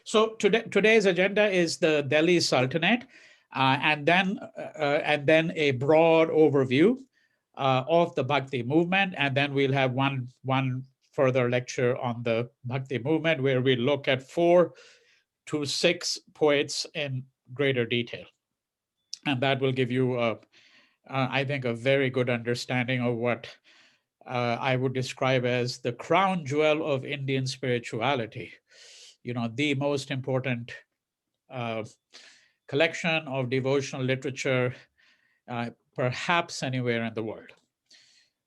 So today's agenda is the Delhi Sultanate, and then a broad overview of the Bhakti movement, and then we'll have one further lecture on the Bhakti movement, where we look at 4 to 6 poets in greater detail, and that will give you, I think, a very good understanding of what I would describe as the crown jewel of Indian spirituality. The most important collection of devotional literature, perhaps anywhere in the world,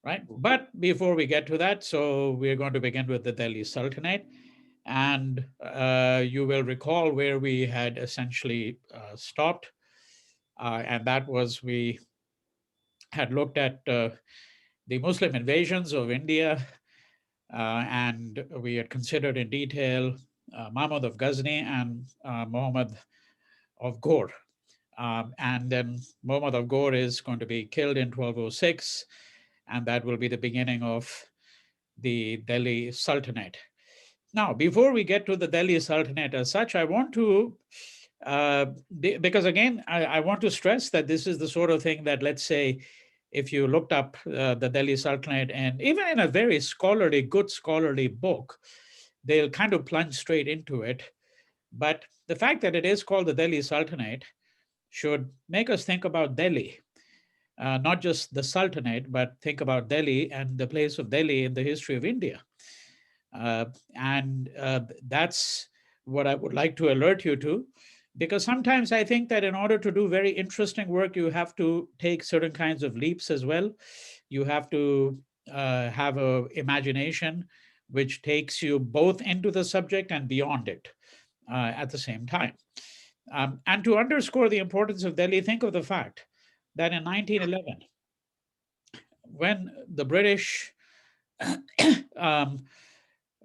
right? But before we get to that, so we're going to begin with the Delhi Sultanate. And you will recall where we had essentially stopped. And that was, we had looked at the Muslim invasions of India, and we had considered in detail Mahmud of Ghazni and Muhammad of Ghor. And then Muhammad of Ghor is going to be killed in 1206, and that will be the beginning of the Delhi Sultanate. Now, before we get to the Delhi Sultanate as such, I want to, because again, I want to stress that this is the sort of thing that, let's say, if you looked up the Delhi Sultanate, and even in a very scholarly, good scholarly book, they'll kind of plunge straight into it. But the fact that it is called the Delhi Sultanate should make us think about Delhi, not just the Sultanate, but think about Delhi and the place of Delhi in the history of India. And that's what I would like to alert you to, because sometimes I think that in order to do very interesting work, you have to take certain kinds of leaps as well. You have to have an imagination which takes you both into the subject and beyond it at the same time. And to underscore the importance of Delhi, think of the fact that in 1911, when the British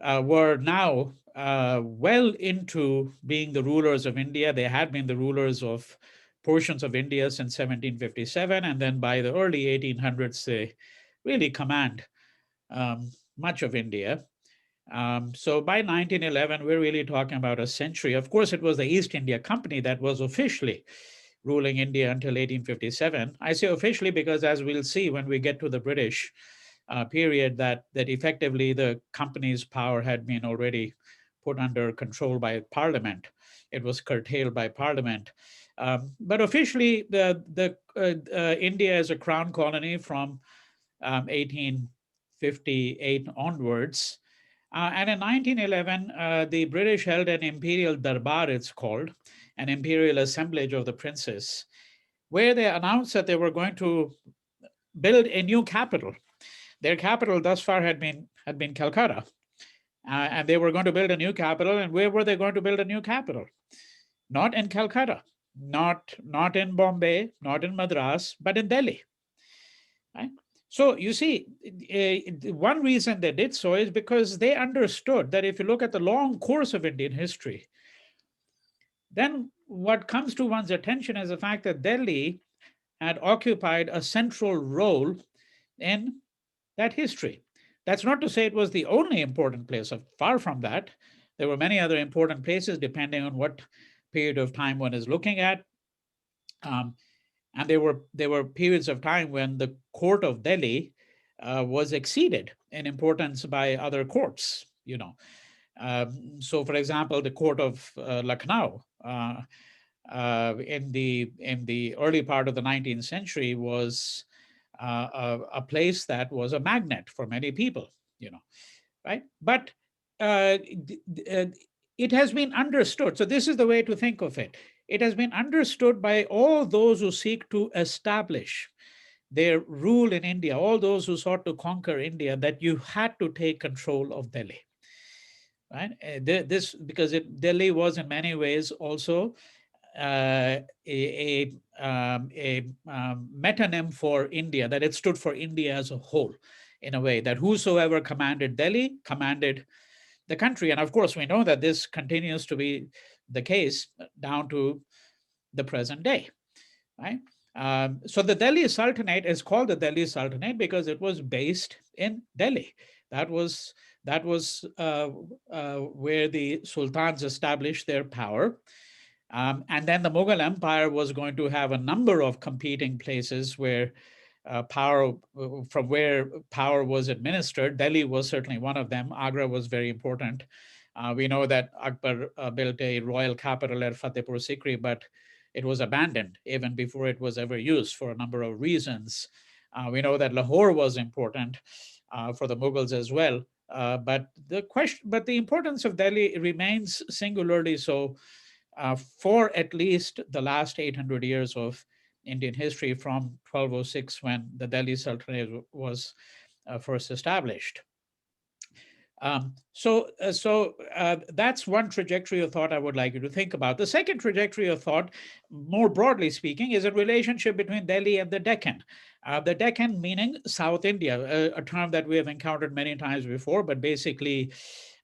were now well into being the rulers of India. They had been the rulers of portions of India since 1757, and then by the early 1800s, they really command much of India. So by 1911, we're really talking about a century. Of course, it was the East India Company that was officially ruling India until 1857. I say officially because, as we'll see when we get to the British period, that effectively the company's power had been already put under control by Parliament. It was curtailed by Parliament. But officially, India is a crown colony from 1858 onwards. And in 1911, the British held an imperial darbar, it's called, an imperial assemblage of the princes, where they announced that they were going to build a new capital. Their capital thus far had been Calcutta, and they were going to build a new capital. And where were they going to build a new capital? Not in Calcutta, not in Bombay, not in Madras, but in Delhi. Right? So you see, one reason they did so is because they understood that if you look at the long course of Indian history, then what comes to one's attention is the fact that Delhi had occupied a central role in that history. That's not to say it was the only important place. Far from that. There were many other important places depending on what period of time one is looking at. And there were periods of time when the court of Delhi was exceeded in importance by other courts. So, for example, the court of Lucknow in the early part of the 19th century was a place that was a magnet for many people, right? But it has been understood. So this is the way to think of it. It has been understood by all those who seek to establish their rule in India, all those who sought to conquer India, that you had to take control of Delhi, right? Because Delhi was in many ways also a metonym for India, that it stood for India as a whole, in a way that whosoever commanded Delhi commanded the country. And of course, we know that this continues to be the case down to the present day, right? So the Delhi Sultanate is called the Delhi Sultanate because it was based in Delhi. That was where the sultans established their power. And then the Mughal Empire was going to have a number of competing places where from where power was administered. Delhi was certainly one of them. Agra was very important. We know that Akbar built a royal capital at Fatehpur Sikri, but it was abandoned even before it was ever used for a number of reasons. We know that Lahore was important for the Mughals as well. But the importance of Delhi remains singularly so for at least the last 800 years of Indian history, from 1206, when the Delhi Sultanate was first established. That's one trajectory of thought I would like you to think about. The second trajectory of thought, more broadly speaking, is a relationship between Delhi and the Deccan. The Deccan meaning South India, a term that we have encountered many times before, but basically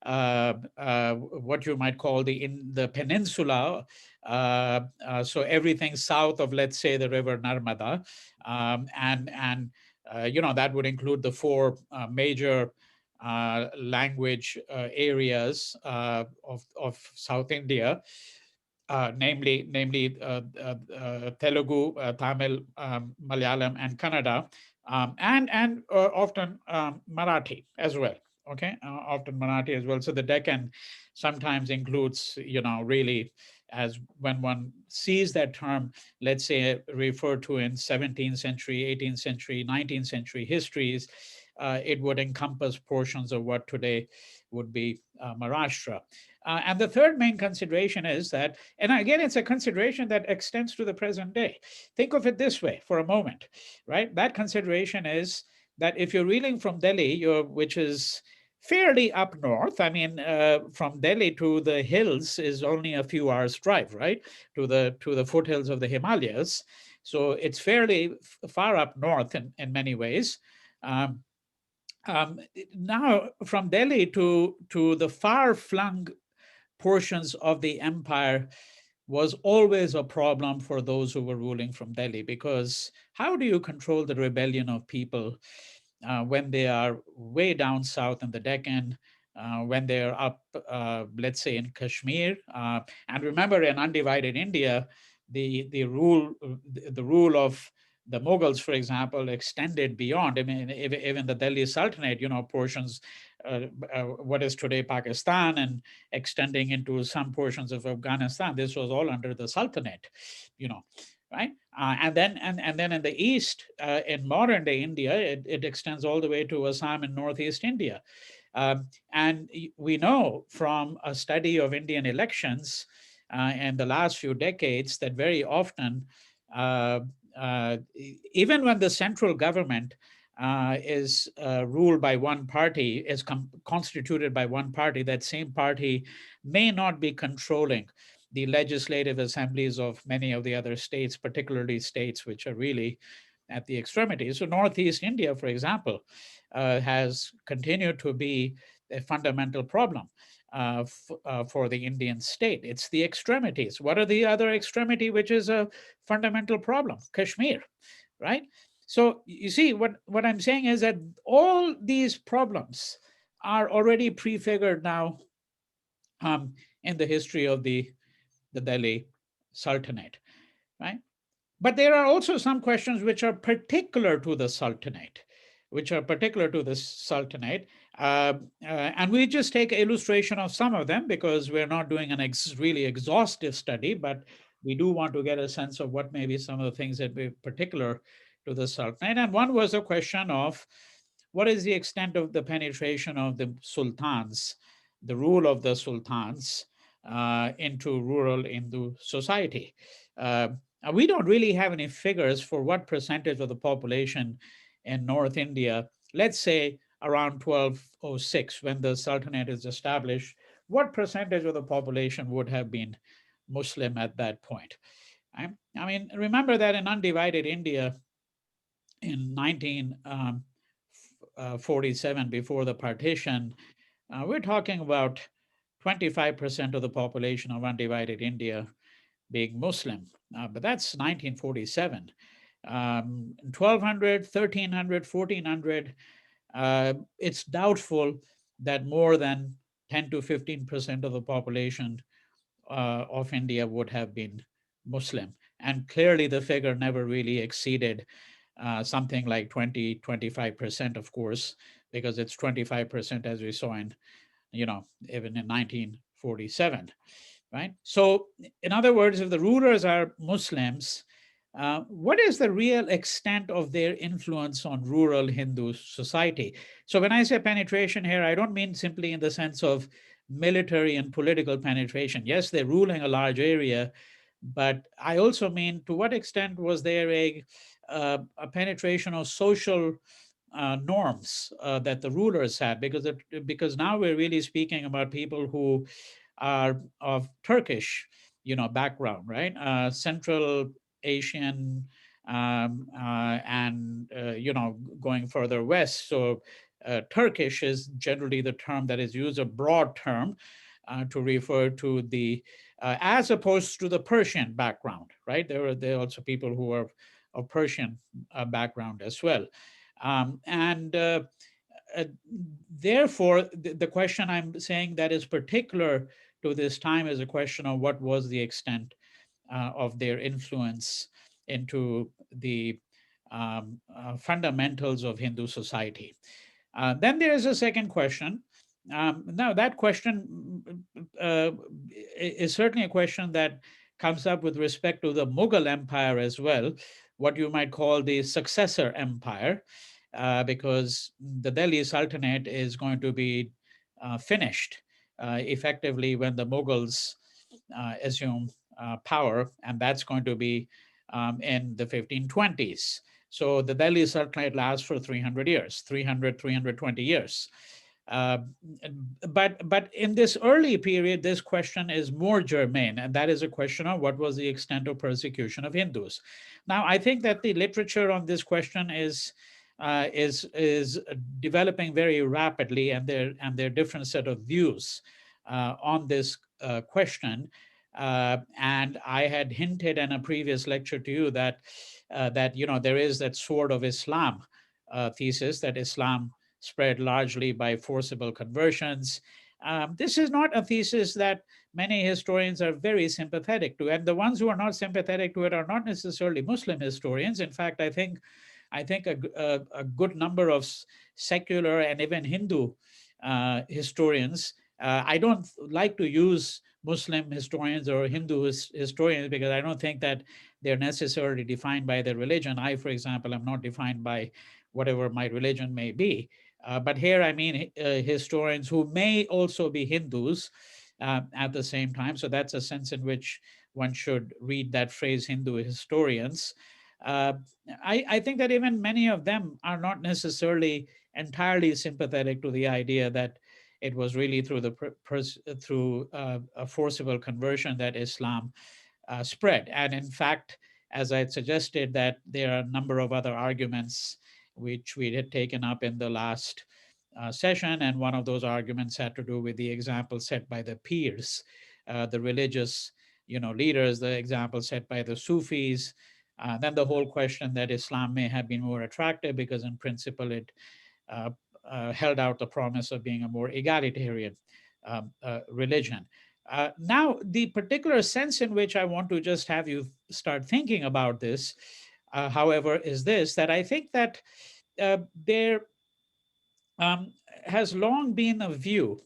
what you might call the peninsula. So everything south of, let's say, the river Narmada, and that would include the four major language areas of South India, namely Telugu, Tamil, Malayalam, and Kannada, and often Marathi as well. Okay, often Marathi as well. So the Deccan sometimes includes, really, as when one sees that term, let's say, referred to in 17th century, 18th century, 19th century histories, it would encompass portions of what today would be Maharashtra. And the third main consideration is that, and again, it's a consideration that extends to the present day. Think of it this way for a moment, right? That consideration is that if you're reeling from Delhi, which is fairly up north, I mean, from Delhi to the hills is only a few hours drive, right? To the foothills of the Himalayas. So it's fairly far up north in many ways. Now, from Delhi to the far-flung portions of the empire was always a problem for those who were ruling from Delhi, because how do you control the rebellion of people when they are way down south in the Deccan, when they're up, let's say, in Kashmir? And remember, in undivided India, the rule of the Mughals, for example, extended beyond. I mean, even the Delhi Sultanate, portions, what is today Pakistan, and extending into some portions of Afghanistan. This was all under the Sultanate, right? And then in the east, in modern day India, it extends all the way to Assam in northeast India. And we know from a study of Indian elections in the last few decades that very often, even when the central government is ruled by one party, is constituted by one party, that same party may not be controlling the legislative assemblies of many of the other states, particularly states which are really at the extremities. So Northeast India, for example, has continued to be a fundamental problem for the Indian state. It's the extremities. What are the other extremity, which is a fundamental problem? Kashmir, right? So you see, what I'm saying is that all these problems are already prefigured now in the history of the Delhi Sultanate, right? But there are also some questions which are particular to the Sultanate, and we just take illustration of some of them because we're not doing an really exhaustive study, but we do want to get a sense of what may be some of the things that be particular to the Sultanate. And one was a question of what is the extent of the penetration of the sultans, the rule of the sultans into rural Hindu society. We don't really have any figures for what percentage of the population in North India, let's say around 1206, when the Sultanate is established, what percentage of the population would have been Muslim at that point? I mean, remember that in undivided India in 1947, before the partition, we're talking about 25% of the population of undivided India being Muslim. But that's 1947. 1200, 1300, 1400, it's doubtful that more than 10 to 15% of the population of India would have been Muslim. And clearly the figure never really exceeded something like 20, 25%, of course, because it's 25%, as we saw in, even in 1947, right? So in other words, if the rulers are Muslims, what is the real extent of their influence on rural Hindu society? So when I say penetration here, I don't mean simply in the sense of military and political penetration. Yes, they're ruling a large area, but I also mean to what extent was there a penetration of social norms that the rulers had? Because now we're really speaking about people who are of Turkish, background, right? Central Asian, and going further west. So Turkish is generally the term that is used, a broad term to refer to the, as opposed to the Persian background, right? There are also people who are of Persian background as well, and uh, therefore, the question I'm saying that is particular to this time is a question of what was the extent of their influence into the fundamentals of Hindu society. Then there's a second question. Now, that question is certainly a question that comes up with respect to the Mughal Empire as well, what you might call the successor empire, because the Delhi Sultanate is going to be finished effectively when the Mughals assume power, and that's going to be in the 1520s. So the Delhi Sultanate lasts for 300 years, 320 years. Uh, but in this early period, this question is more germane, and that is a question of what was the extent of persecution of Hindus. Now, I think that the literature on this question is developing very rapidly, and there are different set of views on this question. And I had hinted in a previous lecture to you that there is that sword of Islam thesis, that Islam spread largely by forcible conversions. This is not a thesis that many historians are very sympathetic to, and the ones who are not sympathetic to it are not necessarily Muslim historians. In fact, I think a good number of secular and even Hindu historians. I don't like to use Muslim historians or Hindu historians because I don't think that they're necessarily defined by their religion. I, for example, am not defined by whatever my religion may be. But here I mean historians who may also be Hindus at the same time. So that's a sense in which one should read that phrase, Hindu historians. Uh, I think that even many of them are not necessarily entirely sympathetic to the idea that it was really through through a forcible conversion that Islam spread. And in fact, as I had suggested, that there are a number of other arguments which we had taken up in the last session, and one of those arguments had to do with the example set by the peers, the religious, leaders, the example set by the Sufis. Then the whole question that Islam may have been more attractive because, in principle, it uh, held out the promise of being a more egalitarian religion. Now, the particular sense in which I want to just have you start thinking about this, however, is this, that I think that there has long been a view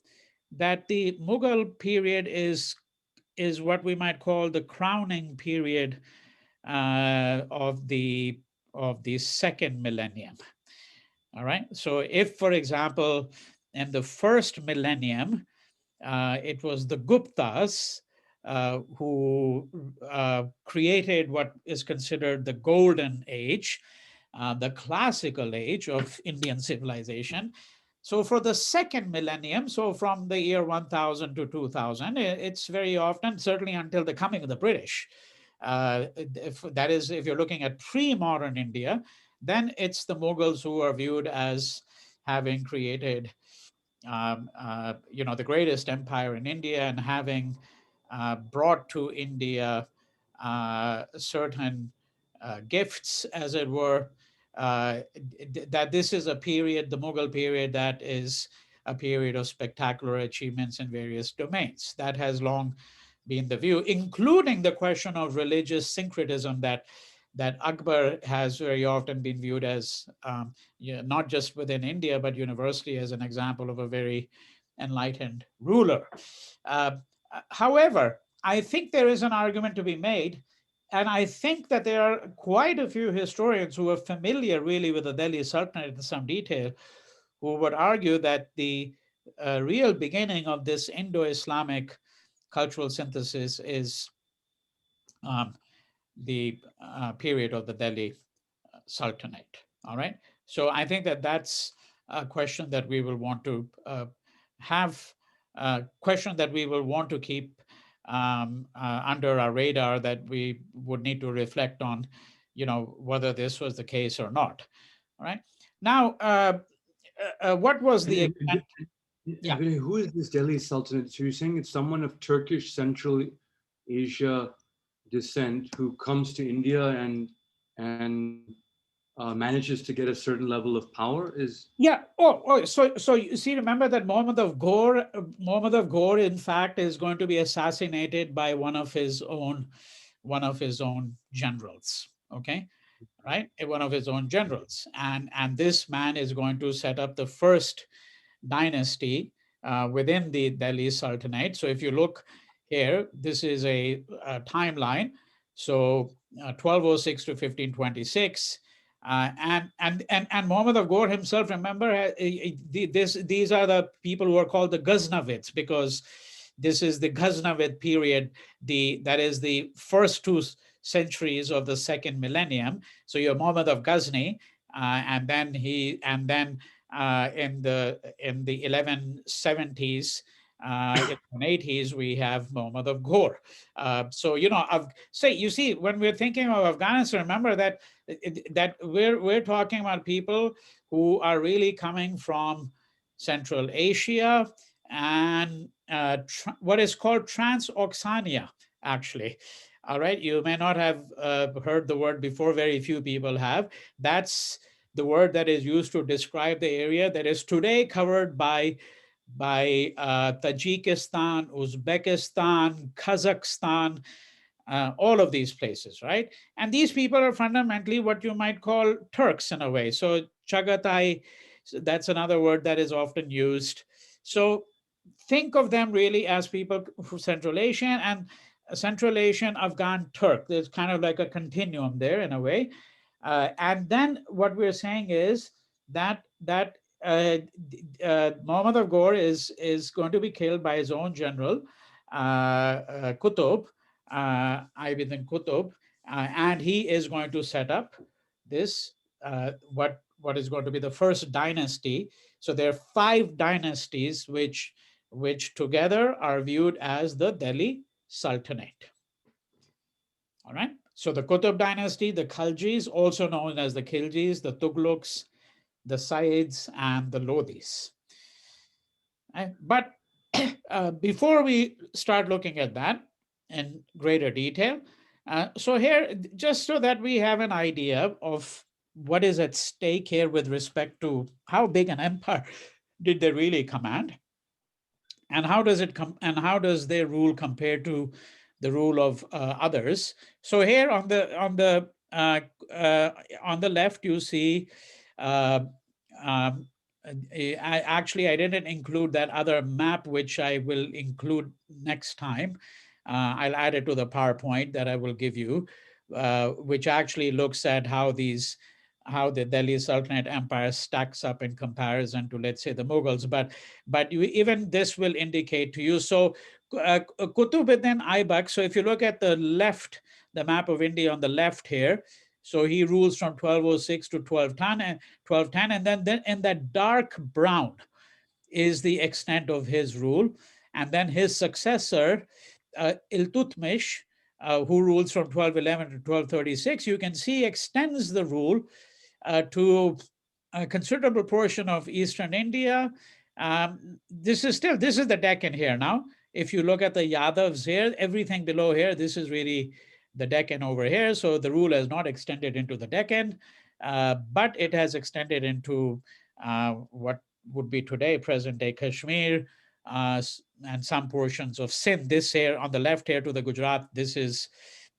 that the Mughal period is what we might call the crowning period of the second millennium. All right. So if, for example, in the first millennium, it was the Guptas who created what is considered the golden age, the classical age of Indian civilization. So for the second millennium, so from the year 1000 to 2000, it's very often, certainly until the coming of the British. That is, if you're looking at pre-modern India, then it's the Mughals who are viewed as having created the greatest empire in India, and having brought to India certain gifts, as it were, that this is a period, the Mughal period, that is a period of spectacular achievements in various domains. That has long been the view, including the question of religious syncretism that Akbar has very often been viewed as, not just within India, but universally as an example of a very enlightened ruler. Uh, However, I think there is an argument to be made, and I think that there are quite a few historians who are familiar really with the Delhi Sultanate in some detail, who would argue that the real beginning of this Indo-Islamic cultural synthesis is um, the period of the Delhi Sultanate. All right. So I think that that's a question that we will want to have, a question that we will want to keep under our radar, that we would need to reflect on, whether this was the case or not. All right. Now, what was the extent? Yeah. Who is this Delhi Sultanate? So you're saying it's someone of Turkish Central Asia descent who comes to India and manages to get a certain level of power? Yeah. So you see, remember that Muhammad of Ghor, in fact, is going to be assassinated by one of his own generals. Okay, right? One of his own generals, and this man is going to set up the first dynasty within the Delhi Sultanate. So if you look here, this is a timeline. So 1206 to 1526. And Muhammad of Ghor himself, remember, these are the people who are called the Ghaznavids, because this is the Ghaznavid period. That is the first 2 centuries of the second millennium. So you're Muhammad of Ghazni, and then in the 1170s, 1180s, we have Muhammad of Ghor. So you see, when we're thinking of Afghanistan, remember that we're talking about people who are really coming from Central Asia and what is called Transoxania, actually. All right, you may not have heard the word before. Very few people have. That's the word that is used to describe the area that is today covered by Tajikistan, Uzbekistan, Kazakhstan, all of these places, right? And these people are fundamentally what you might call Turks in a way. So Chagatai, that's another word that is often used. So think of them really as people from Central Asian and Central Asian Afghan Turk. There's kind of like a continuum there in a way. And then what we're saying is that Muhammad of Ghor is going to be killed by his own general, Qutb, Ibn Qutb, and he is going to set up this what is going to be the first dynasty. So there are 5 dynasties which together are viewed as the Delhi Sultanate. All right. So the Qutb dynasty, the Khaljis, also known as the Khiljis, the Tughlaqs, the Saids, and the Lodhis. Right? But before we start looking at that in greater detail, so here, just so that we have an idea of what is at stake here with respect to how big an empire did they really command, and how does their rule compare to the rule of others. So here on the left, you see. I didn't include that other map, which I will include next time. I'll add it to the PowerPoint that I will give you, which actually looks at how the Delhi Sultanate Empire stacks up in comparison to, let's say, the Mughals. But even this will indicate to you. So Qutb-ud-Din Aibak, so if you look at the left, the map of India on the left here, so he rules from 1206 to 1210, and then in that dark brown is the extent of his rule. And then his successor, Iltutmish, who rules from 1211 to 1236, you can see extends the rule to a considerable portion of eastern India. This is the Deccan here now. If you look at the Yadavs here, everything below here, this is really the Deccan over here. So the rule has not extended into the Deccan. but it has extended into what would be today present-day Kashmir, and some portions of Sindh. This here on the left here to the Gujarat, this is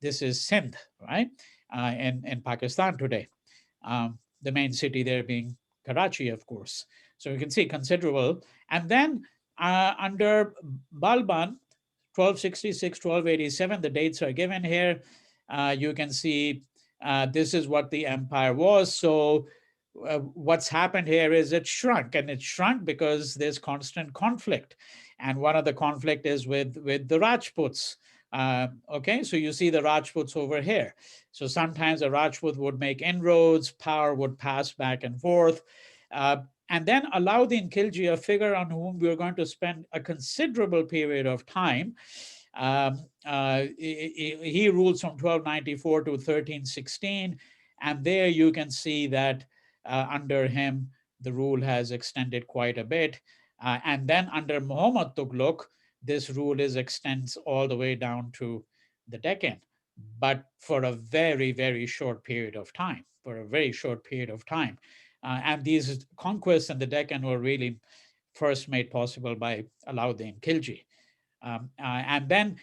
Sindh, right, in Pakistan today. The main city there being Karachi, of course. So you can see considerable. And then under Balban, 1266, 1287, the dates are given here. You can see this is what the empire was. So what's happened here is it shrunk, and it shrunk because there's constant conflict. And one of the conflict is with the Rajputs. Okay, so you see the Rajputs over here. So sometimes a Rajput would make inroads, power would pass back and forth. And then Allauddin Khilji, a figure on whom we're going to spend a considerable period of time, he ruled from 1294 to 1316. And there you can see that under him, the rule has extended quite a bit. And then under Muhammad Tughlaq, this rule extends all the way down to the Deccan, but for a very, very short period of time, for a very short period of time. And these conquests in the Deccan were really first made possible by Allauddin Khilji. And then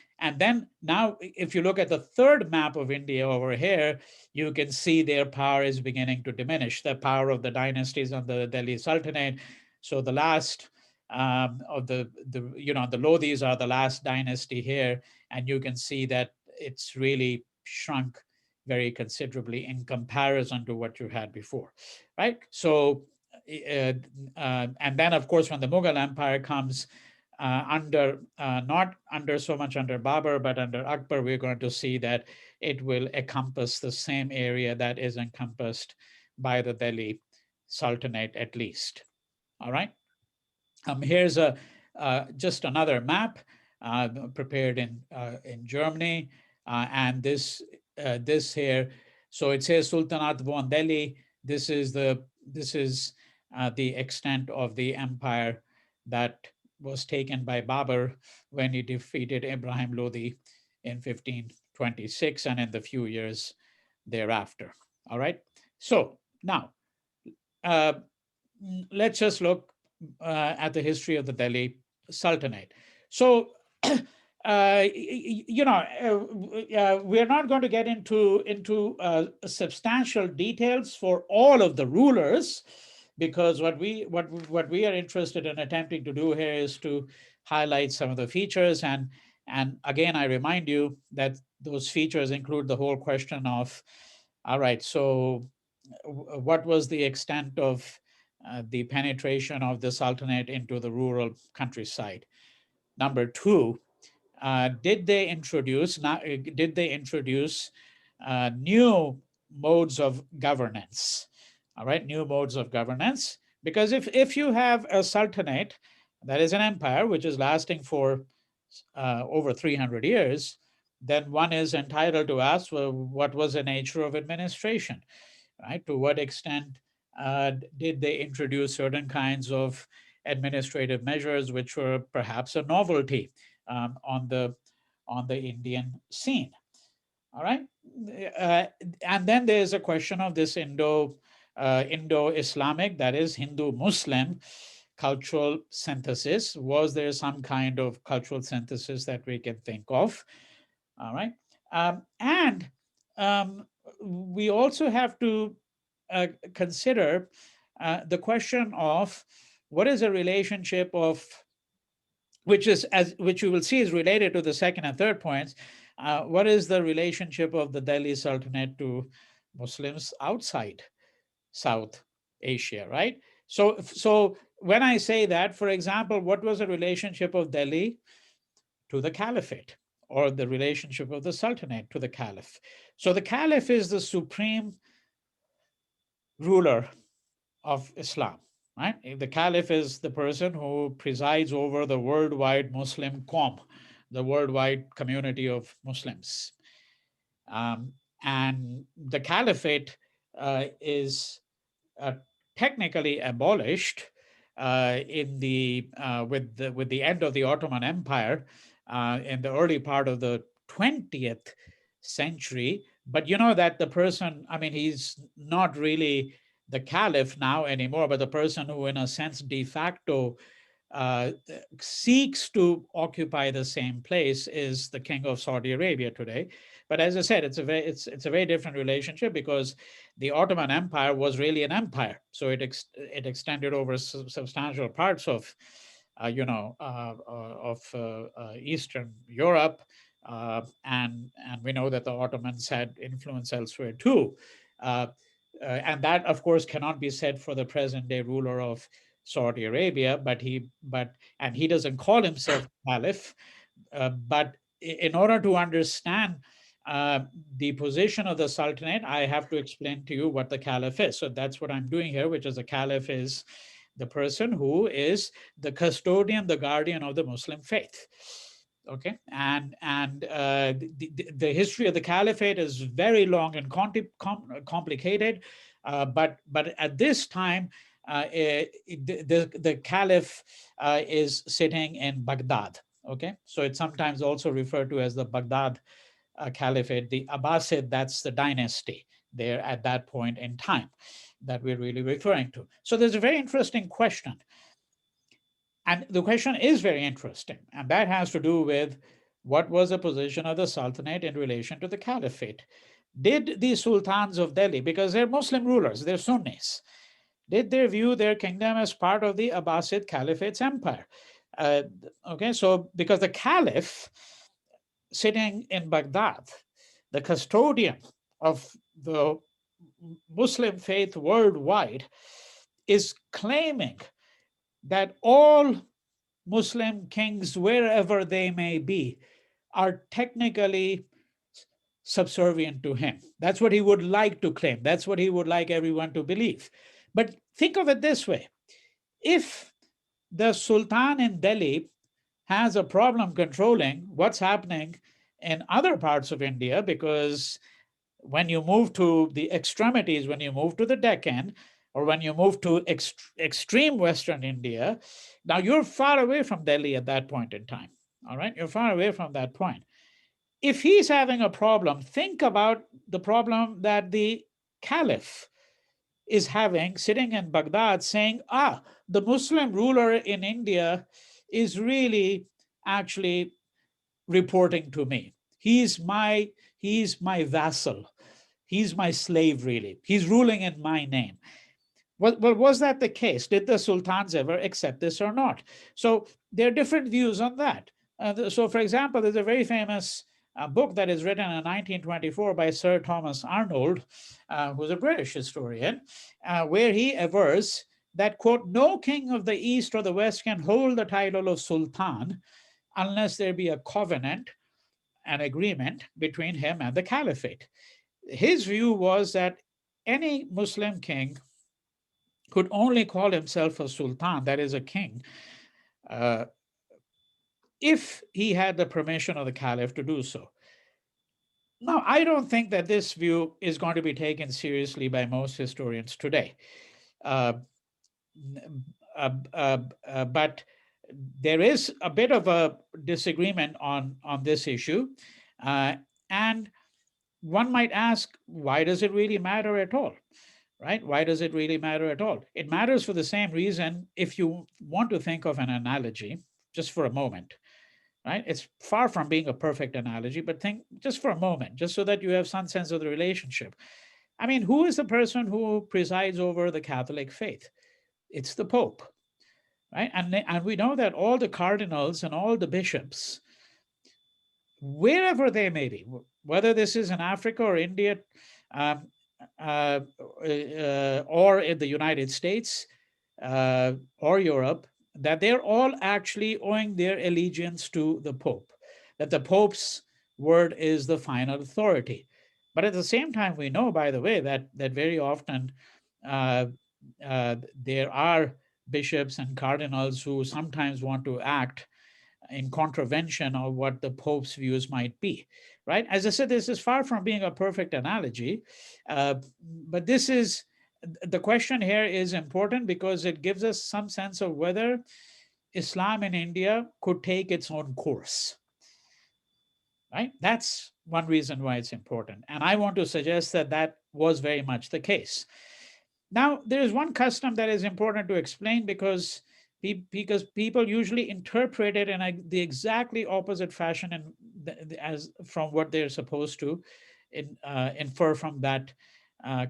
now, if you look at the third map of India over here, you can see their power is beginning to diminish, the power of the dynasties on the Delhi Sultanate. So the last of the Lodhis are the last dynasty here, and you can see that it's really shrunk very considerably in comparison to what you had before, right? So, and then of course when the Mughal Empire comes, not under so much under Babur, but under Akbar, we're going to see that it will encompass the same area that is encompassed by the Delhi Sultanate at least. All right. Here's just another map prepared in Germany, and this here. So it says Sultanate von Delhi. This is the extent of the empire that was taken by Babur when he defeated Ibrahim Lodi in 1526 and in the few years thereafter. All right. So now let's just look at the history of the Delhi Sultanate. So, we're not going to get into substantial details for all of the rulers, because what we are interested in attempting to do here is to highlight some of the features. And again, I remind you that those features include the whole question of, all right, so what was the extent of the penetration of the Sultanate into the rural countryside? Number two, did they introduce new modes of governance? All right, new modes of governance. Because if you have a Sultanate that is an empire which is lasting for over 300 years, then one is entitled to ask, well, what was the nature of administration? Right? To what extent did they introduce certain kinds of administrative measures which were perhaps a novelty on the Indian scene? All right, and then there's a question of this Indo-Islamic, that is Hindu-Muslim cultural synthesis. Was there some kind of cultural synthesis that we can think of? All right, and we also have to consider the question of what is a relationship of, which you will see is related to the second and third points. What is the relationship of the Delhi Sultanate to Muslims outside South Asia, right? So when I say that, for example, what was the relationship of Delhi to the Caliphate, or the relationship of the Sultanate to the Caliph? So the Caliph is the supreme ruler of Islam, right? The Caliph is the person who presides over the worldwide Muslim Qawm, the worldwide community of Muslims. And the Caliphate is technically abolished with the end of the Ottoman Empire in the early part of the 20th century, But you know that the person, I mean, he's not really the caliph now anymore, but the person who, in a sense, de facto uh, seeks to occupy the same place is the king of Saudi Arabia today. But as I said, it's a very different relationship because the Ottoman Empire was really an empire, so it extended over substantial parts of Eastern Europe, and we know that the Ottomans had influence elsewhere too. Uh, and that, of course, cannot be said for the present day ruler of Saudi Arabia, and he doesn't call himself caliph. But in order to understand uh, the position of the Sultanate, I have to explain to you what the caliph is. So that's what I'm doing here, which is the caliph is the person who is the custodian, the guardian of the Muslim faith. Okay, and the history of the caliphate is very long and complicated, but at this time, the caliph is sitting in Baghdad. Okay, so it's sometimes also referred to as the Baghdad caliphate, the Abbasid. That's the dynasty there at that point in time that we're really referring to. So there's a very interesting question. And the question is very interesting, and that has to do with what was the position of the Sultanate in relation to the Caliphate. Did the sultans of Delhi, because they're Muslim rulers, they're Sunnis, did they view their kingdom as part of the Abbasid Caliphate's empire? Uh, okay, so because the Caliph sitting in Baghdad, the custodian of the Muslim faith worldwide, is claiming that all Muslim kings, wherever they may be, are technically subservient to him. That's what he would like to claim. That's what he would like everyone to believe. But think of it this way: if the Sultan in Delhi has a problem controlling what's happening in other parts of India, because when you move to the extremities, when you move to the Deccan, or when you move to extreme Western India, now you're far away from Delhi at that point in time. All right, you're far away from that point. If he's having a problem, think about the problem that the caliph is having sitting in Baghdad saying, the Muslim ruler in India is really actually reporting to me. He's my vassal. He's my slave, really. He's ruling in my name. Well, was that the case? Did the sultans ever accept this or not? So there are different views on that. So, for example, there's a very famous book that is written in 1924 by Sir Thomas Arnold, who's a British historian, where he avers that, quote, no king of the East or the West can hold the title of sultan unless there be a covenant, an agreement between him and the caliphate. His view was that any Muslim king could only call himself a sultan, that is a king, uh, if he had the permission of the caliph to do so. Now, I don't think that this view is going to be taken seriously by most historians today. Uh, but there is a bit of a disagreement on this issue. And one might ask, why does it really matter at all? Right? Why does it really matter at all? It matters for the same reason. If you want to think of an analogy, just for a moment, right? It's far from being a perfect analogy, but think just for a moment, just so that you have some sense of the relationship. I mean, who is the person who presides over the Catholic faith? It's the Pope, right? And we know that all the cardinals and all the bishops, wherever they may be, whether this is in Africa or India, um, or in the United States or Europe, that they're all actually owing their allegiance to the Pope, that the Pope's word is the final authority. But at the same time, we know, by the way, that very often uh, there are bishops and cardinals who sometimes want to act in contravention of what the Pope's views might be, right? As I said, this is far from being a perfect analogy, but the question here is important because it gives us some sense of whether Islam in India could take its own course, right? That's one reason why it's important. And I want to suggest that that was very much the case. Now, there is one custom that is important to explain because people usually interpret it in the exactly opposite fashion and as from what they're supposed to infer from that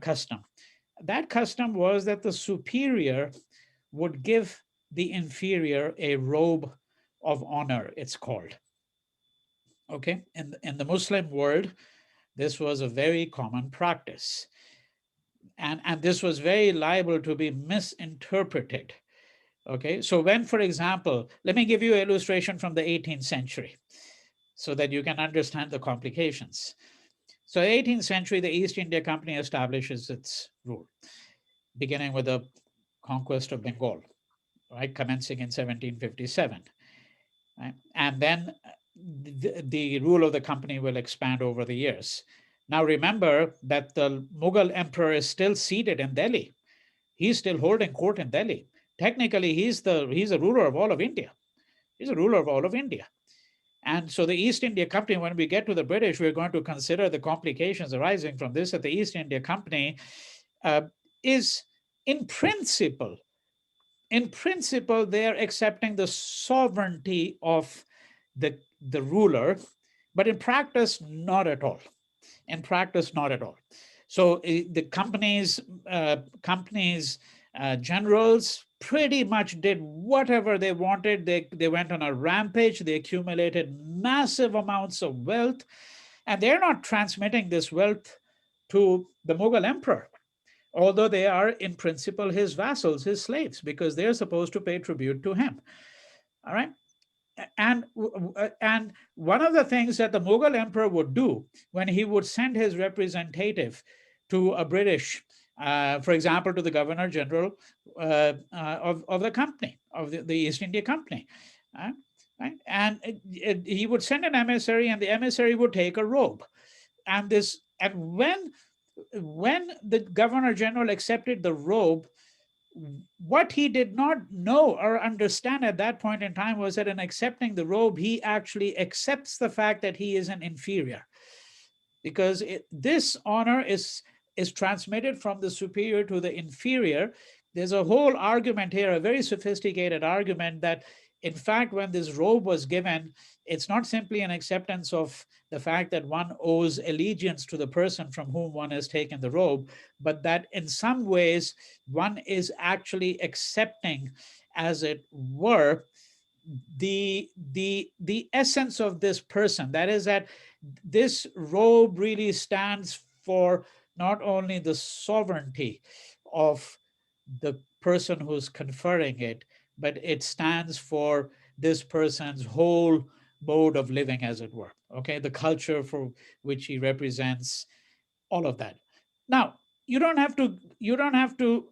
custom. That custom was that the superior would give the inferior a robe of honor, it's called. Okay, in the Muslim world, this was a very common practice, and this was very liable to be misinterpreted. Okay, so when, for example, let me give you an illustration from the 18th century so that you can understand the complications. So 18th century, the East India Company establishes its rule, beginning with the conquest of Bengal, right, commencing in 1757. Right? And then the rule of the company will expand over the years. Now remember that the Mughal emperor is still seated in Delhi. He's still holding court in Delhi. Technically, he's a ruler of all of India. He's a ruler of all of India. And so the East India Company, when we get to the British, we're going to consider the complications arising from this, that the East India Company is in principle, they're accepting the sovereignty of the ruler, but in practice, not at all. In practice, not at all. So the companies generals pretty much did whatever they wanted. They went on a rampage. They accumulated massive amounts of wealth, and they're not transmitting this wealth to the Mughal emperor, although they are in principle his vassals, his slaves, because they're supposed to pay tribute to him. All right. And one of the things that the Mughal emperor would do when he would send his representative to a British, for example, to the governor general of the company, of the East India Company, right? And he would send an emissary, and the emissary would take a robe. And when the governor general accepted the robe, what he did not know or understand at that point in time was that in accepting the robe, he actually accepts the fact that he is an inferior, because this honor is transmitted from the superior to the inferior. There's a whole argument here, a very sophisticated argument, that in fact, when this robe was given, it's not simply an acceptance of the fact that one owes allegiance to the person from whom one has taken the robe, but that in some ways one is actually accepting, as it were, the essence of this person. That is, that this robe really stands for not only the sovereignty of the person who's conferring it, but it stands for this person's whole mode of living, as it were. Okay, the culture for which he represents, all of that. Now, you don't have to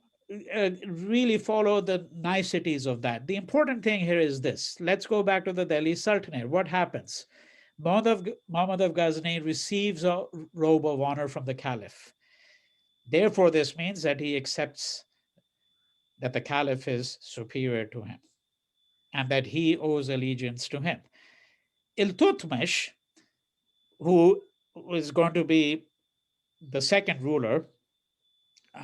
really follow the niceties of that. The important thing here is this. Let's go back to the Delhi Sultanate. What happens? Muhammad of Ghazni receives a robe of honor from the Caliph. Therefore, this means that he accepts that the Caliph is superior to him and that he owes allegiance to him. Iltutmish, who is going to be the second ruler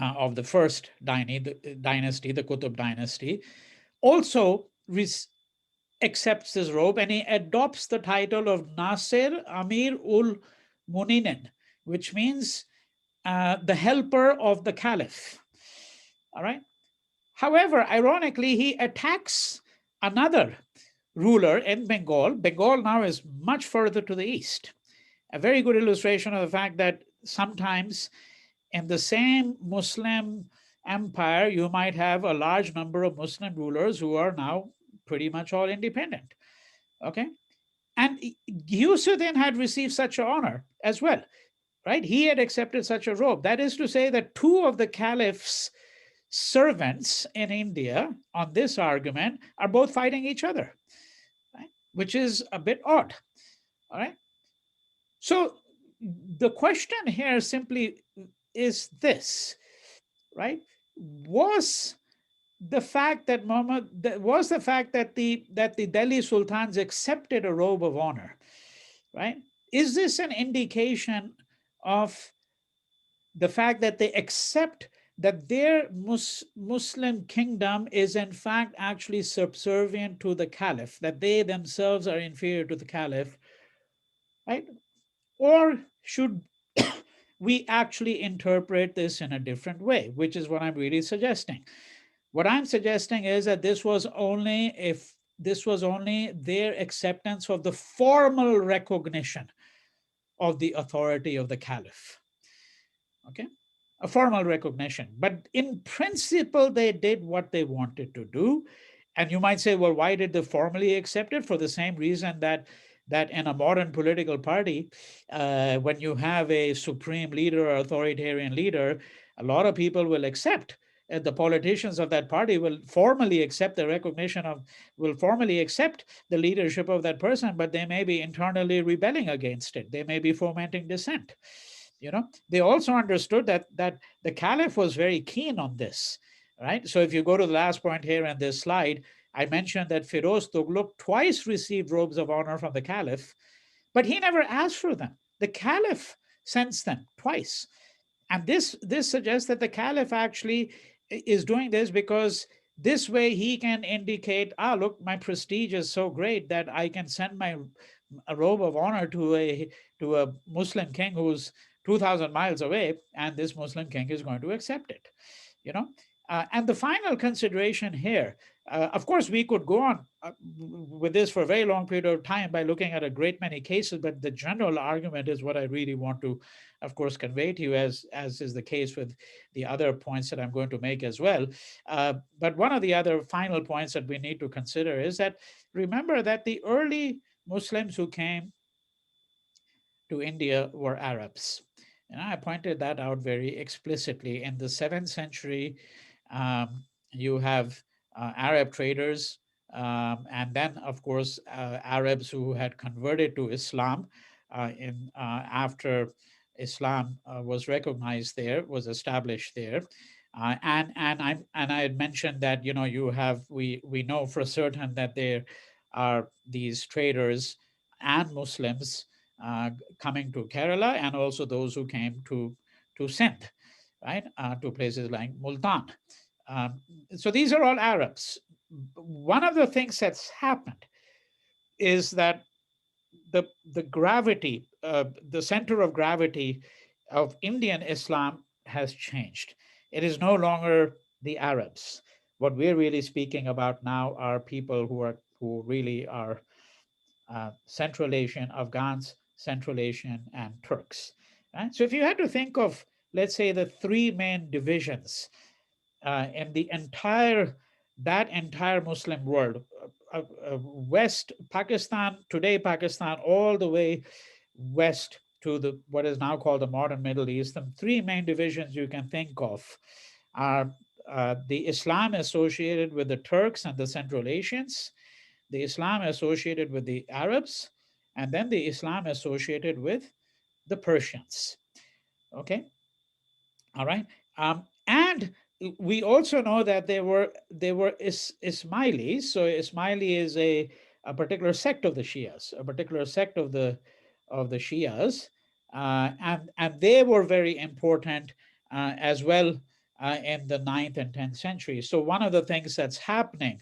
of the first dynasty, the Qutb dynasty, also accepts his robe, and he adopts the title of Nasir Amir ul Muninin, which means the helper of the Caliph. All right. However, ironically, he attacks another ruler in Bengal. Bengal now is much further to the east. A very good illustration of the fact that sometimes in the same Muslim empire, you might have a large number of Muslim rulers who are now pretty much all independent. Okay. And Ghiyusuddin had received such an honor as well, right? He had accepted such a robe. That is to say that two of the caliph's servants in India on this argument are both fighting each other, right? Which is a bit odd. All right. So the question here simply is this, right? Was the fact that the Delhi Sultans accepted a robe of honor, right? Is this an indication of the fact that they accept that their Muslim kingdom is in fact actually subservient to the caliph, that they themselves are inferior to the caliph, right? Or should we actually interpret this in a different way, which is what I'm really suggesting? What I'm suggesting is that this was only their acceptance of the formal recognition of the authority of the caliph. Okay, a formal recognition. But in principle, they did what they wanted to do. And you might say, well, why did they formally accept it? For the same reason that in a modern political party, when you have a supreme leader or authoritarian leader, a lot of people will accept. The politicians of that party will formally accept the recognition of, will formally accept the leadership of that person, but they may be internally rebelling against it. They may be fomenting dissent. They also understood that the caliph was very keen on this, right? So if you go to the last point here in this slide, I mentioned that Firoz Tughlaq twice received robes of honor from the caliph, but he never asked for them. The caliph sends them twice. And this suggests that the caliph actually is doing this because this way he can indicate, look, my prestige is so great that I can send my a robe of honor to a Muslim king who's 2,000 miles away, and this Muslim king is going to accept it. You know, and the final consideration here, of course, we could go on with this for a very long period of time by looking at a great many cases, but the general argument is what I really want to, of course, convey to you, as is the case with the other points that I'm going to make as well. But one of the other final points that we need to consider is that remember that the early Muslims who came to India were Arabs. And I pointed that out very explicitly. In the 7th century, you have Arab traders, and then, of course, Arabs who had converted to Islam after Islam was recognized there, was established there. And I had mentioned that we know for certain that there are these traders and Muslims coming to Kerala, and also those who came to Sindh, right, to places like Multan. Um, so these are all Arabs. One of the things that's happened is that the gravity, the center of gravity of Indian Islam has changed. It is no longer the Arabs. What we're really speaking about now are people who really are Central Asian, Afghans, Central Asian, and Turks. Right? So if you had to think of, let's say, the three main divisions in the entire Muslim world, West Pakistan, today Pakistan, all the way west to the what is now called the modern Middle East, the three main divisions you can think of are the Islam associated with the Turks and the Central Asians, the Islam associated with the Arabs, and then the Islam associated with the Persians. Okay, all right. And we also know that there were Ismailis. So Ismaili is a particular sect of the Shias, a particular sect of the Shias, and they were very important as well in the 9th and 10th century. So one of the things that's happening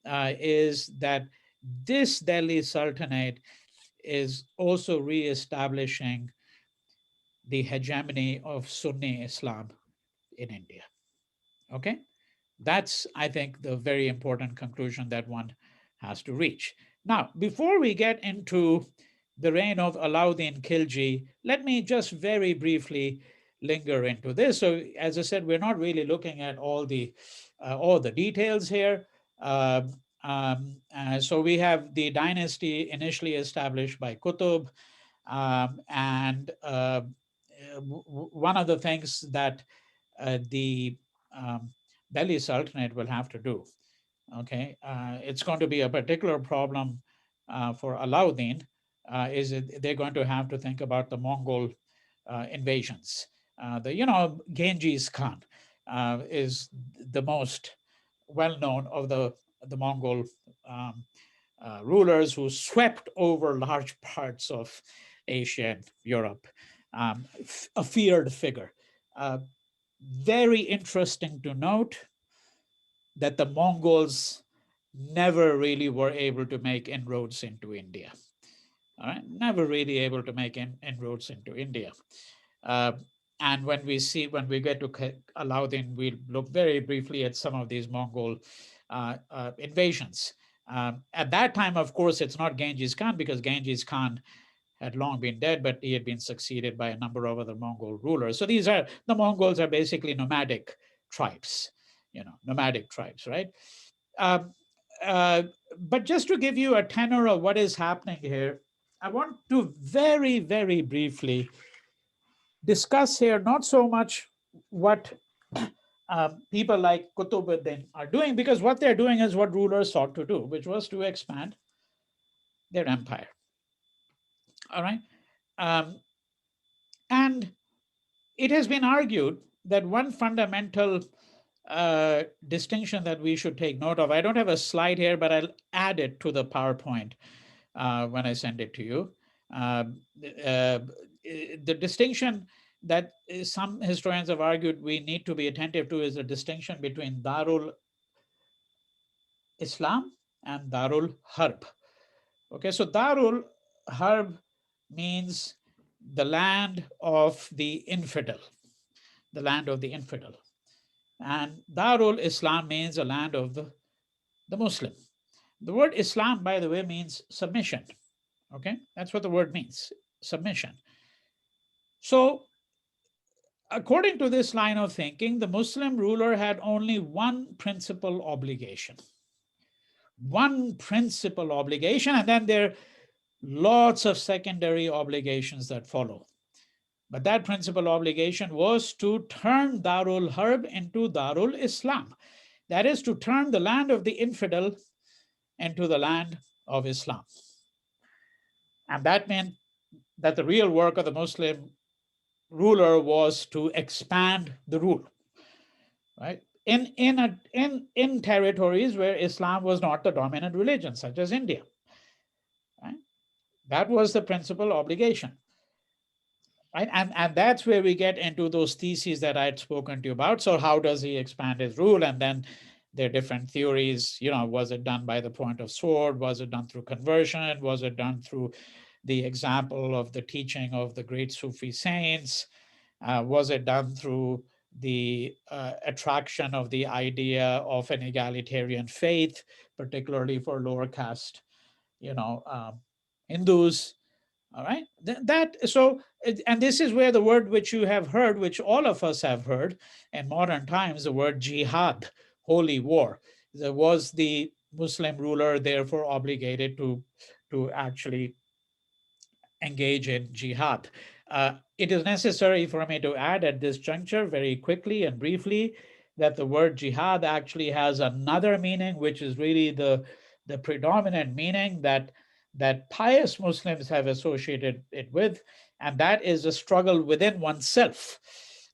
is that this Delhi Sultanate is also reestablishing the hegemony of Sunni Islam in India. Okay, that's, I think, the very important conclusion that one has to reach. Now, before we get into the reign of Allauddin Khilji, let me just very briefly linger into this. So, as I said, we're not really looking at all the details here. So we have the dynasty initially established by Qutb, and one of the things that the Delhi Sultanate will have to do. Okay, it's going to be a particular problem for Alauddin. Is they're going to have to think about the Mongol invasions. Genghis Khan is the most well-known of the Mongol rulers who swept over large parts of Asia and Europe, a feared figure. Very interesting to note that the Mongols never really were able to make inroads into India. All right, never really able to make inroads into India. Uh, and when we get to Allauddin, we'll look very briefly at some of these Mongol invasions. At that time, of course, it's not Genghis Khan, because Genghis Khan had long been dead, but he had been succeeded by a number of other Mongol rulers. So the Mongols are basically nomadic tribes, nomadic tribes, right? Um, uh, but just to give you a tenor of what is happening here, I want to very, very briefly discuss here not so much what people like Qutubuddin are doing, because what they're doing is what rulers sought to do, which was to expand their empire. All right. Um, and it has been argued that one fundamental distinction that we should take note of, I don't have a slide here, but I'll add it to the PowerPoint when I send it to you. The distinction that some historians have argued we need to be attentive to is a distinction between Dar-ul-Islam and Dar-ul-Harb. Okay, so Dar-ul-Harb means the land of the infidel, the land of the infidel. And Dar-ul-Islam means a land of the Muslim. The word Islam, by the way, means submission. Okay, that's what the word means, submission. So according to this line of thinking, the Muslim ruler had only one principal obligation. One principal obligation, and then there are lots of secondary obligations that follow. But that principal obligation was to turn Dar-ul-Harb into Dar-ul-Islam. That is, to turn the land of the infidel into the land of Islam. And that meant that the real work of the Muslim ruler was to expand the rule, right? In territories where Islam was not the dominant religion, such as India, right? That was the principal obligation, right? And that's where we get into those theses that I had spoken to you about. So how does he expand his rule? And then there are different theories. Was it done by the point of sword? Was it done through conversion? Was it done through the example of the teaching of the great Sufi saints? Was it done through the attraction of the idea of an egalitarian faith, particularly for lower caste, Hindus? All right. And this is where the word which you have heard, which all of us have heard in modern times, the word jihad, holy war. There was the Muslim ruler therefore obligated to actually engage in jihad. It is necessary for me to add at this juncture very quickly and briefly that the word jihad actually has another meaning, which is really the predominant meaning that pious Muslims have associated it with, and that is a struggle within oneself.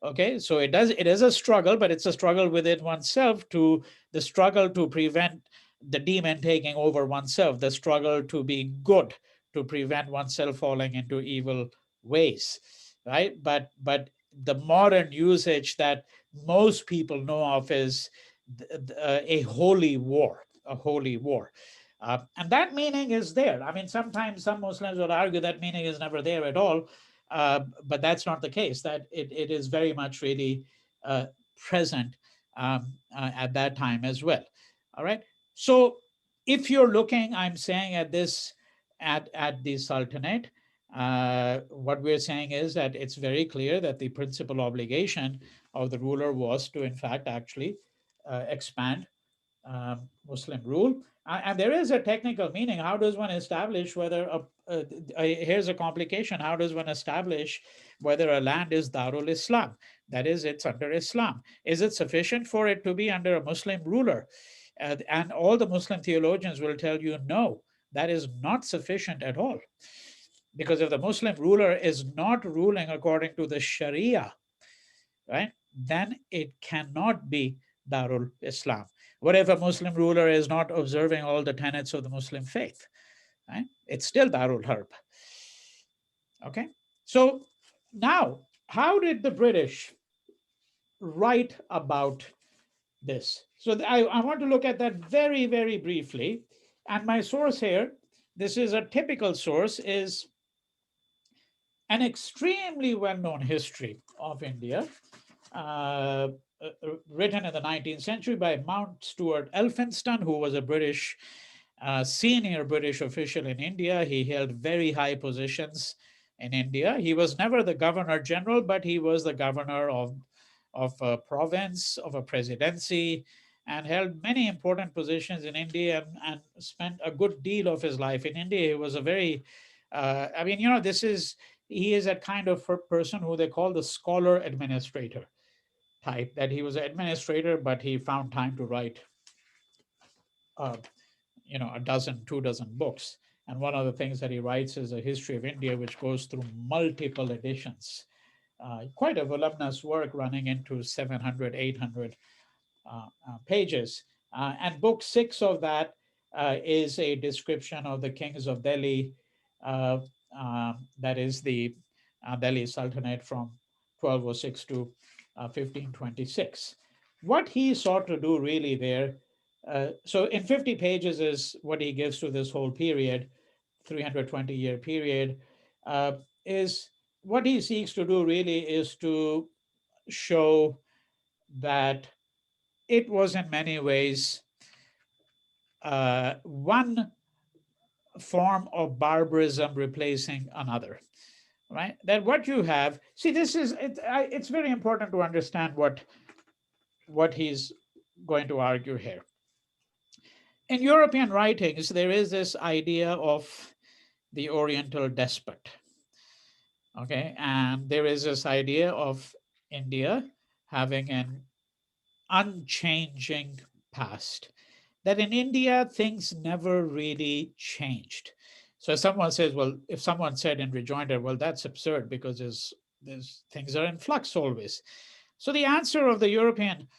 Okay, so it is a struggle, but it's a struggle within oneself, the struggle to prevent the demon taking over oneself, the struggle to be good, to prevent oneself falling into evil ways, right? But the modern usage that most people know of is a holy war, a holy war. And that meaning is there. I mean, sometimes some Muslims would argue that meaning is never there at all, but that's not the case, that it is very much really present at that time as well. All right. So if you're looking, I'm saying at this, at the Sultanate, what we're saying is that it's very clear that the principal obligation of the ruler was to, in fact, actually expand Muslim rule. And there is a technical meaning. How does one establish whether here's a complication. How does one establish whether a land is Darul-Islam? That is, it's under Islam. Is it sufficient for it to be under a Muslim ruler? And all the Muslim theologians will tell you, no, that is not sufficient at all. Because if the Muslim ruler is not ruling according to the Sharia, right, then it cannot be Darul-Islam. What if a Muslim ruler is not observing all the tenets of the Muslim faith? Right? It's still Darul-Harb. Okay. So now, how did the British write about this? So I want to look at that very, very briefly. And my source here, this is a typical source, is an extremely well-known history of India, uh, written in the 19th century by Mount Stuart Elphinstone, who was a senior British official in India. He held very high positions in India. He was never the governor general, but he was the governor of a province, of a presidency, and held many important positions in India, and spent a good deal of his life in India. He was a very, I mean, he is a kind of person who they call the scholar administrator type, that he was an administrator, but he found time to write, uh, a dozen, 2 dozen books. And one of the things that he writes is a history of India, which goes through multiple editions. Quite a voluminous work running into 700, 800 pages. And book 6 of that is a description of the kings of Delhi, uh, that is the Delhi Sultanate from 1206 to 1526. What he sought to do really there, so in 50 pages is what he gives to this whole period, 320-year period, uh, is what he seeks to do really is to show that it was in many ways one form of barbarism replacing another, right? That what you have, see, it's very important to understand what he's going to argue here. In European writings, there is this idea of the Oriental despot, okay? And there is this idea of India having an unchanging past, that in India, things never really changed. So someone says, well, if someone said in rejoinder, well, that's absurd because there's things are in flux always. So the answer of the European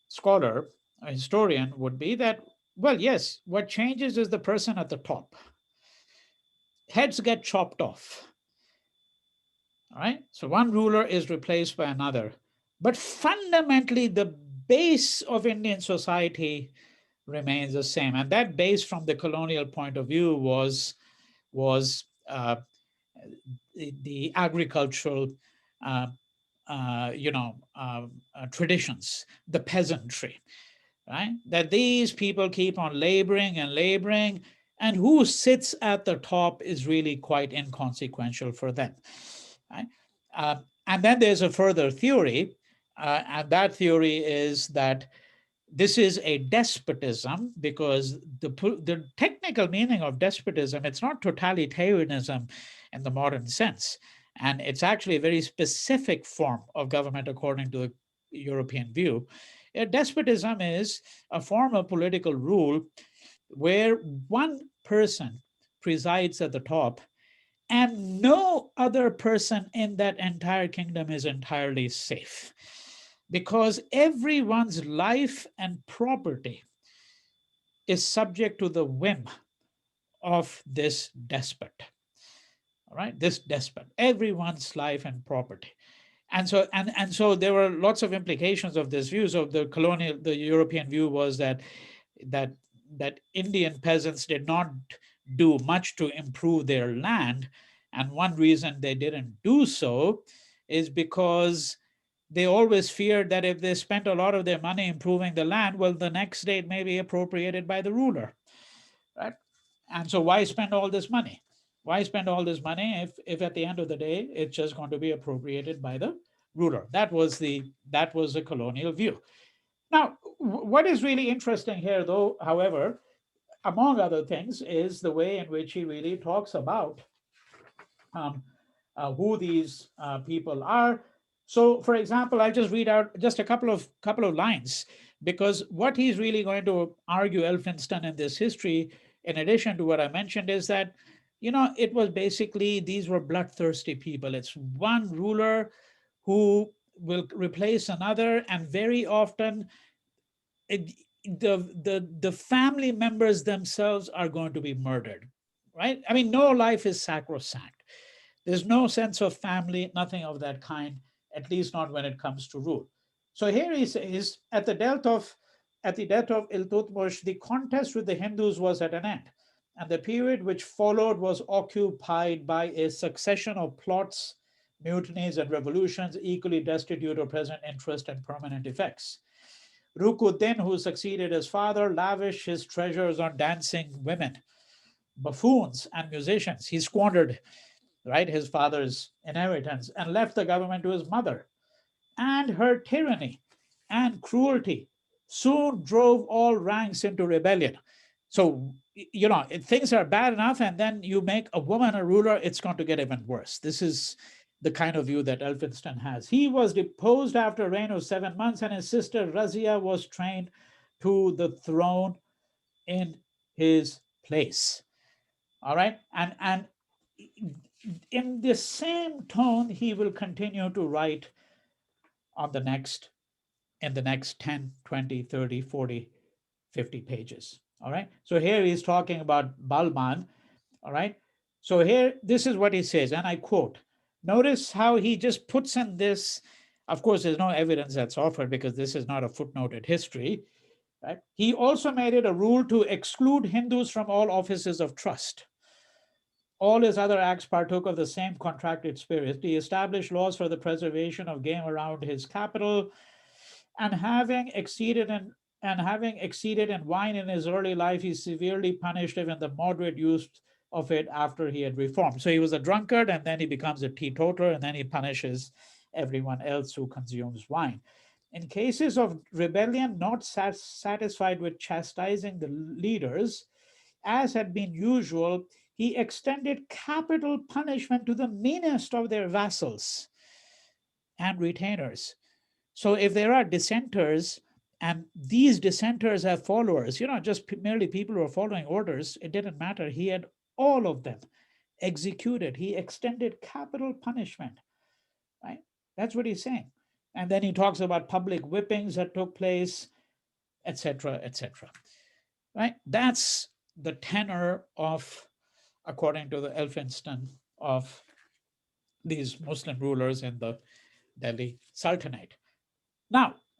scholar, a historian, would be that, well, yes, what changes is the person at the top. Heads get chopped off. All right. So one ruler is replaced by another. But fundamentally, the base of Indian society remains the same. And that base from the colonial point of view was the agricultural uh, traditions, the peasantry, right? That these people keep on laboring and laboring, and who sits at the top is really quite inconsequential for them, right? And then there's a further theory, and that theory is that this is a despotism, because the technical meaning of despotism, it's not totalitarianism in the modern sense. And it's actually a very specific form of government according to the European view. Despotism is a form of political rule where one person presides at the top and no other person in that entire kingdom is entirely safe, because everyone's life and property is subject to the whim of this despot. All right, this despot, everyone's life and property. And so there were lots of implications of this view. So the European view was that that Indian peasants did not do much to improve their land. And one reason they didn't do so is because they always feared that if they spent a lot of their money improving the land, well, the next day it may be appropriated by the ruler, right? And so why spend all this money? Why spend all this money if at the end of the day it's just going to be appropriated by the ruler? That was the colonial view. Now, what is really interesting here, though, however, among other things, is the way in which he really talks about um, who these people are. So, for example, I'll just read out just a couple of lines, because what he's really going to argue, Elphinstone, in this history, in addition to what I mentioned, is that it was basically, these were bloodthirsty people. It's one ruler who will replace another, and very often it, the family members themselves are going to be murdered, right? I mean, no life is sacrosanct. There's no sense of family, nothing of that kind, at least not when it comes to rule. So here he says, at the death of Iltutmish, the contest with the Hindus was at an end, and the period which followed was occupied by a succession of plots, mutinies, and revolutions equally destitute of present interest and permanent effects. Rukuddin, who succeeded his father, lavished his treasures on dancing women, buffoons, and musicians. He squandered, right, his father's inheritance and left the government to his mother. And her tyranny and cruelty soon drove all ranks into rebellion. So, things are bad enough, and then you make a woman a ruler, it's going to get even worse. This is the kind of view that Elphinstone has. He was deposed after a reign of 7 months, and his sister Razia was trained to the throne in his place. All right. And in the same tone, he will continue to write on in the next 10, 20, 30, 40, 50 pages. All right. So here he's talking about Balban. All right. So here, this is what he says, and I quote. Notice how he just puts in this. Of course, there's no evidence that's offered because this is not a footnoted history. Right? He also made it a rule to exclude Hindus from all offices of trust. All his other acts partook of the same contracted spirit. He established laws for the preservation of game around his capital, and having exceeded in wine in his early life, he severely punished even the moderate use of it after he had reformed. So he was a drunkard, and then he becomes a teetotaler, and then he punishes everyone else who consumes wine. In cases of rebellion, not satisfied with chastising the leaders, as had been usual, he extended capital punishment to the meanest of their vassals and retainers. So if there are dissenters, and these dissenters have followers, just merely people who are following orders, it didn't matter. He had all of them executed. He extended capital punishment, right? That's what he's saying. And then he talks about public whippings that took place, etc., etc. Right? That's the tenor of, according to the Elphinstone, of these Muslim rulers in the Delhi Sultanate. Now,